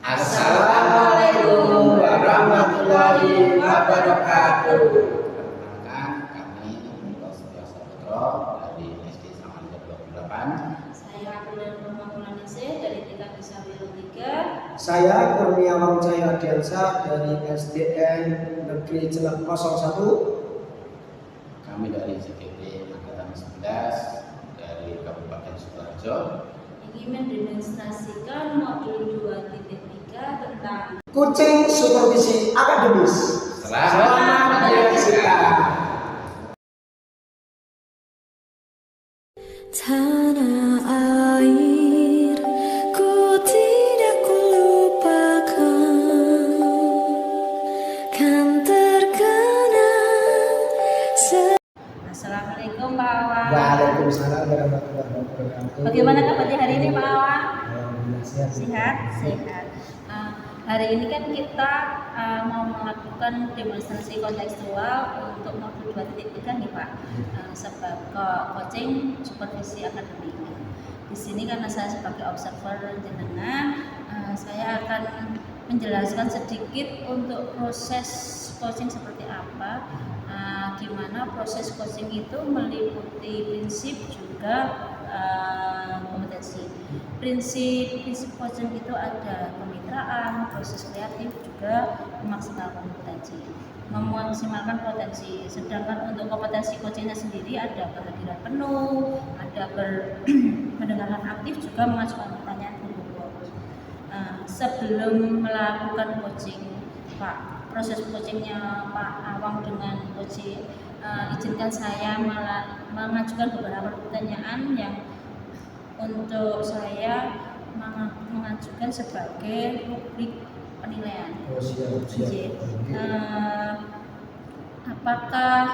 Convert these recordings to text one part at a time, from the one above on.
Assalamualaikum warahmatullahi wabarakatuh. Perkenalkan, kami Prasetyo Saputra dari SD Samanjaya 28. Saya Abdul Rahmanulanise dari tingkat Isawil 3. Saya Kurniawan Cahya Diansyah dari SDN Negeri Celak 01. Kami dari CPP Angkatan 11 dari Kabupaten Sidoarjo. Ingin mendemonstrasikan modul 2.3 tentang Kucing Supervisi Akademis. Selamat menyaksikan. Tanah air ku tidak kulupakan, kan terkenang. Assalamualaikum Pak Awan. Waalaikumsalam warahmatullahi wabarakatuh. Bagaimana kabarnya hari ini Pak Awan? Alhamdulillah sehat. Sehat. Hari ini kan kita mau melakukan demonstrasi kontekstual untuk modul 2.3 nih Pak, sebagai coaching supervisi akademik. Di sini karena saya sebagai observer jenengan, saya akan menjelaskan sedikit untuk proses coaching seperti apa, gimana proses coaching itu meliputi prinsip juga kompetensi. Prinsip coaching itu ada kemitraan, proses kreatif, juga memaksimalkan potensi. Sedangkan untuk kompetensi coachingnya sendiri ada kehadiran penuh, ada mendengarkan aktif, juga mengajukan pertanyaan berhubung. Sebelum melakukan coaching, Pak, proses coachingnya Pak Awang dengan coaching, izinkan saya mengajukan beberapa pertanyaan yang untuk saya mengajukan sebagai rubrik penilaian. Apakah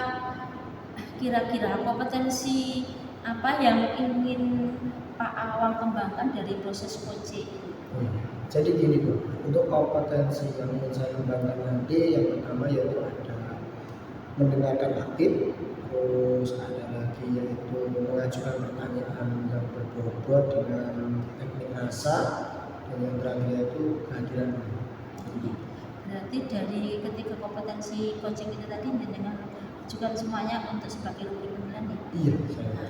kira-kira kompetensi apa yang ingin Pak Awang kembangkan dari proses coaching? Jadi gini Bu, untuk kompetensi yang ingin saya kembangkan nanti yang pertama yaitu ada mendengarkan aktif, terus ada lagi yaitu mengajukan pertanyaan yang berbobot dengan teknik rasa, dan yang terakhir yaitu kehadiran. Berarti dari ketiga kompetensi coaching itu tadi dengan juga semuanya untuk sebagai rubrik penilaian ya? Iya, saya.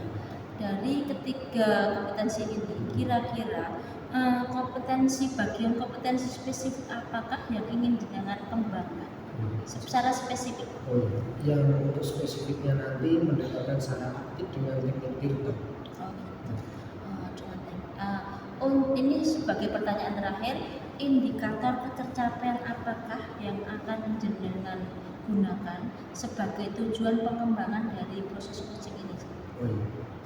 Dari ketiga kompetensi ini kira-kira bagian kompetensi spesifik apakah yang ingin dengan kembangkan secara spesifik? Yang untuk spesifiknya nanti mendapatkan secara aktif dengan teknik Tirta. Ini sebagai pertanyaan terakhir, indikator ketercapaian apakah yang akan jenengan gunakan sebagai tujuan pengembangan dari proses coaching ini?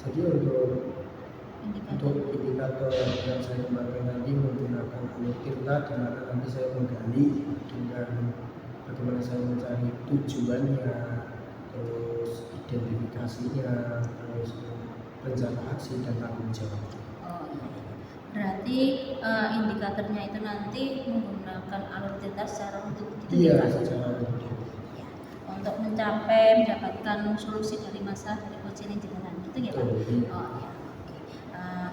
Jadi untuk indikator yang saya kembangkan nanti menggunakan alur Tirta, di mana nanti saya menggali dengan bagaimana saya mencari tujuannya, terus identifikasinya, terus rencana aksi dan tanggung jawab. Berarti indikatornya itu nanti menggunakan alur Tirta secara untuk secara untuk mendapatkan solusi dari masalah dari coaching jenengan gitu ya Pak?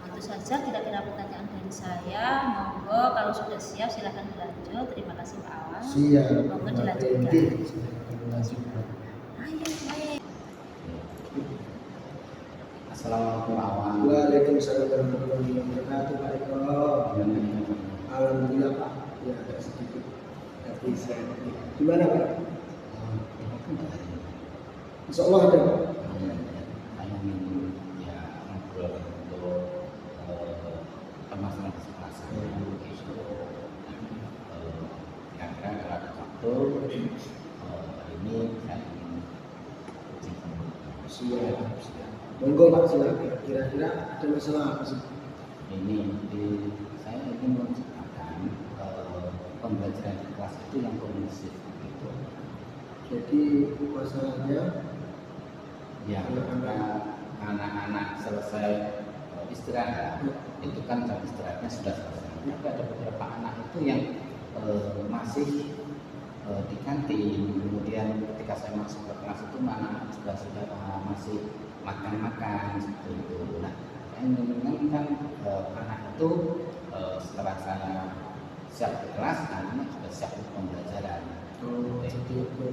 Itu saja kira-kira pertanyaan dari saya. Monggo kalau sudah siap silahkan dilanjut. Terima kasih Pak Awang. Siap. Monggo dilanjutkan. Assalamualaikum Pak Awang. Waalaikumsalam warahmatullahi wabarakatuh Pak Eko. Alhamdulillah Pak. Ya agak sedikit. Tapi saya gimana Pak? Insya Allah ada. Saya ingin ngobrol untuk permasalahan kesehatan. Kira-kira kalau ada waktu hari ini saya ingin Siap. Monggo Pak, silakan. Kira-kira ada masalah apa sih? Saya ingin menciptakan pembelajaran di kelas itu yang kondusif gitu. Jadi masalahnya Ya, anak-anak selesai istirahat, itu kan jam istirahatnya sudah selesai. Tapi ada beberapa anak itu yang masih di kantin, kemudian ketika saya masuk ke kelas itu mana sudah masih makan seperti itu. Nah, saya ingin kan anak itu setelah saya siap di kelas, anak-anak juga siap untuk pembelajaran. Jadi itu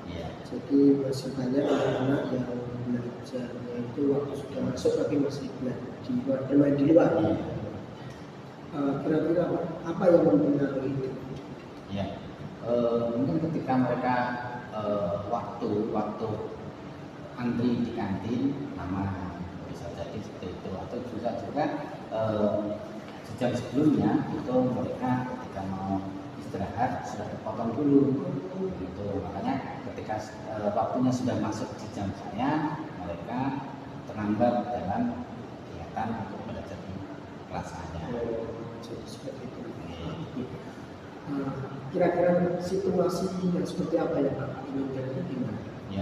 Iya. jadi masih banyak anak-anak yang belajarnya itu waktu sudah masuk tapi masih di luar, bermain di luar. Kira-kira apa yang mempengaruhi itu? Ya, mungkin ketika mereka waktu antri di kantin lama, bisa jadi seperti itu, atau juga sejam sebelumnya itu mereka ketika mau istirahat sudah terpotong dulu, gitu. Makanya ketika waktunya sudah masuk di jam saya, mereka terlambat dalam kegiatan untuk belajar di kelas saya. Jadi seperti itu. Kira-kira situasi yang seperti apa yang Bapak inginkan itu gimana? Ya.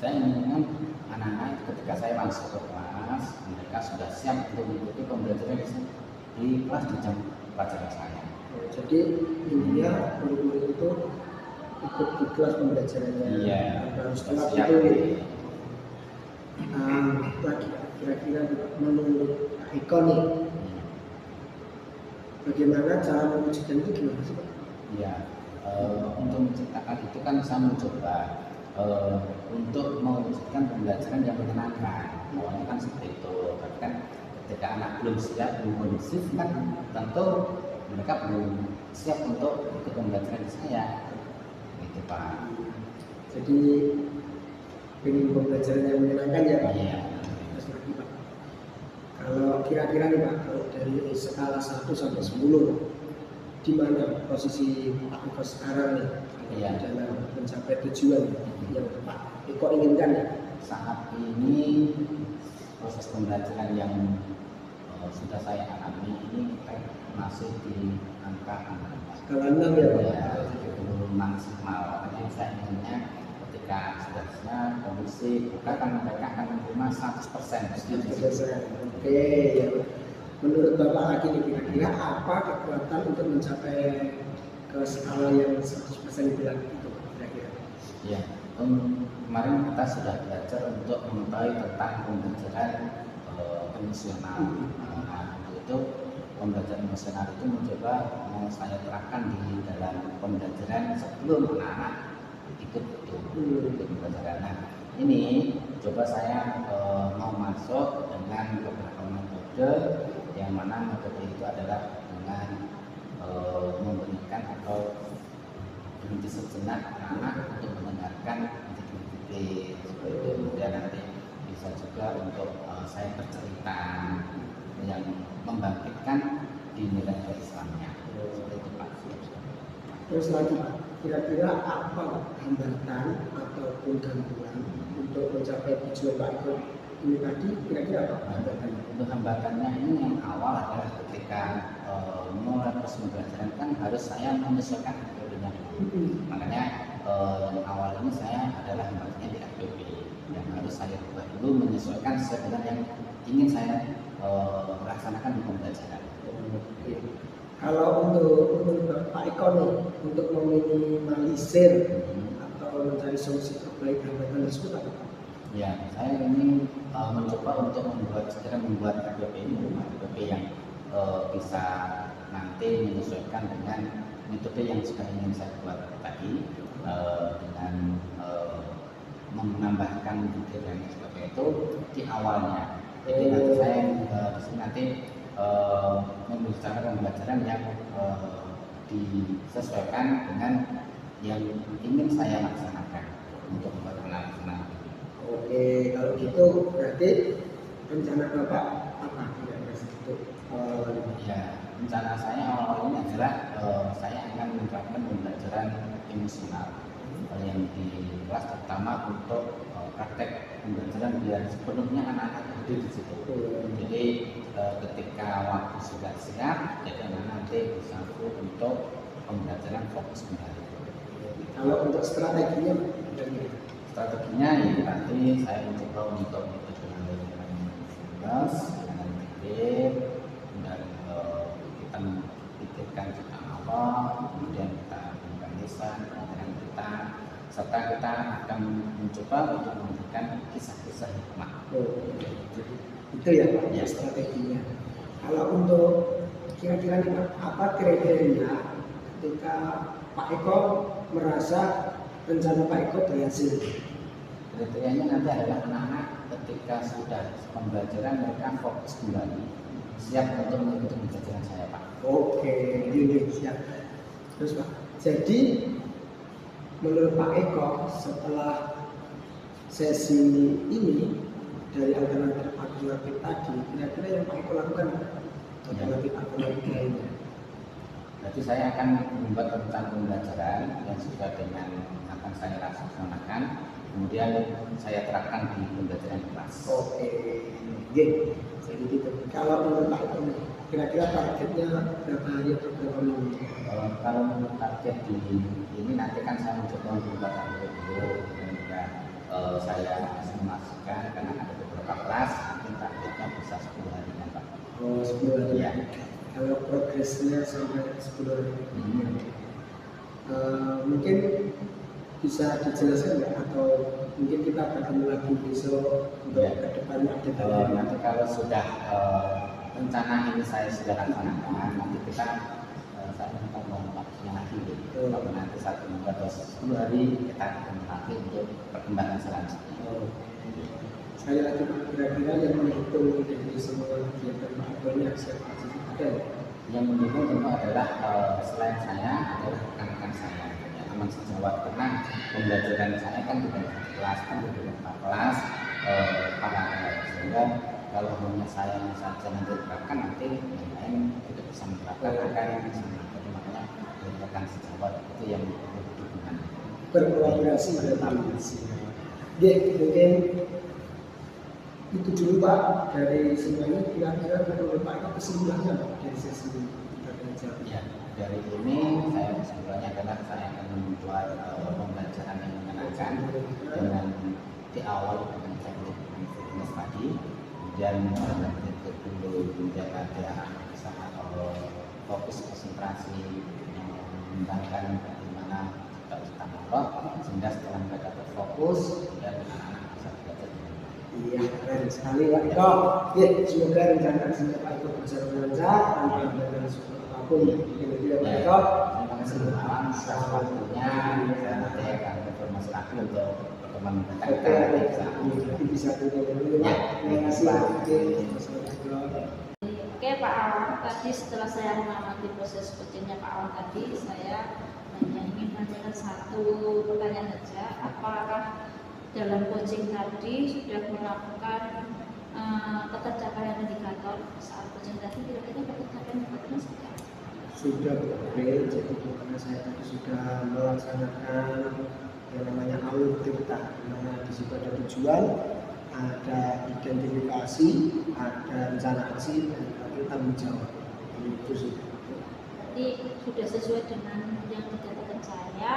Saya inginkan anak-anak ketika saya masuk ke kelas, mereka sudah siap untuk mengikuti pembelajaran di kelas di jam pelajaran saya. Jadi intinya guru-guru itu ikut di kelas pembelajarannya. Iya. Harus telat Siap. itu. Lagi kira-kira menurut Eko nih, bagaimana cara mewujudkan itu gimana sih Pak? Ya, untuk menciptakan itu kan saya mencoba untuk mewujudkan pembelajaran yang menyenangkan. Awalnya kan seperti itu, tapi kan ketika anak belum siap, belum kondusif kan tentu mereka belum siap untuk ikut pembelajaran di saya, gitu Pak. Jadi ingin pembelajaran yang menyenangkan ya Pak? Iya. Terus lagi Pak, kalau kira-kira nih Pak, kalau dari skala 1 sampai 10, di mana posisi Pak Eko sekarang nih Iya. dalam mencapai tujuan yang Pak Eko inginkan ya? Saat ini proses pembelajaran yang sudah saya alami ini kita masih di angka 6. Skala 6 ya Pak? Ya, jadi belum maksimal. Makanya saya inginnya ketika sudah siap, kondisi, maka kan mereka akan menerima 100%. Oke, ya. Menurut Bapak lagi nih, kira-kira apa kekuatan untuk mencapai ke skala yang 100% bilang itu kira-kira? Ya, kemarin kita sudah belajar untuk mengetahui tentang pembelajaran emosional. Nah, itu pembelajaran emosional itu mencoba mau saya terapkan di dalam pembelajaran sebelum anak-anak ikut pembelajaran. Nah, ini coba saya mau masuk dengan beberapa metode, yang mana metode itu adalah dengan memberikan atau berhenti sejenak anak-anak untuk mendengarkan kritik seperti itu. Kemudian nanti bisa juga untuk saya bercerita yang membangkitkan di nilai Islamnya, seperti itu Pak. Terus lagi Pak, kira-kira apa hambatan ataupun gangguan untuk mencapai tujuan Pak Eko ini tadi, kira-kira apa hambatannya? Untuk hambatannya ini yang awal adalah ketika mulai proses pembelajaran kan harus saya menyesuaikan metodenya. Makanya yang awal ini saya adalah hambatannya di FPP yang harus saya ubah dulu menyesuaikan sesuai dengan yang ingin saya laksanakan di pembelajaran. Oke. Kalau untuk Pak Eko nih, untuk meminimalisir atau mencari solusi terbaik hambatan tersebut apa? Ya, saya ini mencoba untuk membuat RPP ini, RPP yang bisa nanti menyesuaikan dengan metode yang sudah ingin saya buat tadi, dengan menambahkan detail yang seperti itu di awalnya. Jadi nanti saya di sini nanti membicarakan pembelajaran yang disesuaikan dengan yang ingin saya laksanakan untuk membuat anak-anak. Oke, kalau gitu berarti rencana Bapak apa kira-kira untuk Ya, rencana saya awal ini adalah saya akan menerapkan pembelajaran emosional yang di kelas, terutama untuk praktek pembelajaran biar sepenuhnya anak-anak hadir di situ. Jadi ketika waktu sudah siap, jadi anak nanti bisa untuk pembelajaran fokus kembali. kalau untuk strateginya Strateginya ya nanti saya mencoba untuk dengan dengan pikir dan kita pikirkan tentang apa, kemudian kita memberikan lisan pelajaran kita, serta kita akan mencoba untuk memberikan kisah-kisah hikmah. itu ya Pak, Ya. strateginya. Kalau untuk kira-kira apa kriteria ketika Pak Eko merasa rencana Pak Eko berhasil? Kriterianya nanti adalah anak-anak ketika sudah pembelajaran mereka fokus kembali, siap untuk mengikuti pembelajaran saya, Pak. Oke, ini siap. Terus Pak, jadi menurut Pak Eko setelah sesi ini dari alternatif tadi, kira-kira yang Pak Eko lakukan alternatif lainnya? Berarti saya akan membuat rencana pembelajaran yang sesuai dengan akan saya laksanakan, kemudian saya terapkan di pembelajaran kelas. Oke, jadi gitu. Kalau menurut Pak Eko, kira-kira targetnya berapa hari atau berapa minggu? Kalau menurut target di ini nanti kan saya mencoba membuat target dulu, kemudian saya simulasikan karena ada beberapa kelas, mungkin targetnya bisa 10 hari kan Pak. Oh, 10 hari. Ya. Kalau progresnya sampai 10 hari. Mungkin bisa dijelaskan nggak atau mungkin kita bertemu lagi besok untuk ke depannya update nanti kalau sudah rencana ini saya sudah laksanakan, nanti kita saya minta waktunya lagi gitu. Kalau nanti 1 minggu atau 10 hari kita ketemu lagi untuk perkembangan selanjutnya. Saya lagi kira-kira yang menghitung dari semua kegiatan Pak Eko ini siapa saja? Yang mendukung tentu adalah selain saya adalah rekan-rekan saya yang teman sejawat, karena pembelajaran saya kan bukan satu kelas, kan beberapa kelas sehingga kalau hanya saya yang saja nanti terapkan, nanti yang lain tidak bisa menerapkan, akan bisa menerapkan. Makanya rekan sejawat itu yang butuh dukungan, Berkolaborasi berkolaborasi. Mungkin itu dulu Pak dari semuanya. Kira-kira menurut Pak Eko kesimpulannya Pak dari sesi kita belajar. ya. Dari ini saya kesimpulannya adalah saya akan membuat pembelajaran yang menyenangkan dengan di awal dengan teknik mindfulness tadi, kemudian berikut dulu menjaga dia bisa fokus konsentrasi yang mengembangkan bagaimana kita utama Allah, sehingga setelah mereka terfokus dan anak-anak bisa belajar. Iya, keren sekali Pak Eko. Semoga rencana sehingga Pak Eko bisa lancar tanpa ada support apapun. Pak Eko. Terima kasih Bang atas waktunya. Saya nanti akan informasi lagi untuk teman mendatang. Oke, bisa tutup dulu Pak. Terima kasih Pak. Oke Pak Awan, tadi setelah saya mengamati proses coachingnya Pak Awan tadi, saya hanya ingin menanyakan satu pertanyaan saja. Apakah dalam coaching tadi sudah melakukan ketercapaian indikator saat coaching tadi, kira-kira ketercapaian indikatornya seperti apa? Sudah berbeda, jadi karena saya tadi sudah melaksanakan yang namanya alur cerita, dimana di situ ada tujuan, ada identifikasi, ada rencana aksi, dan ada tanggung jawab. Itu sih. Berarti sudah sesuai dengan yang dikatakan saya.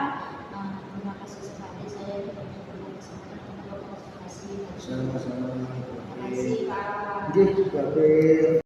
Terima kasih sekali, saya juga memberikan kesempatan untuk konsultasi. Sama-sama. Terima kasih Pak. Oke,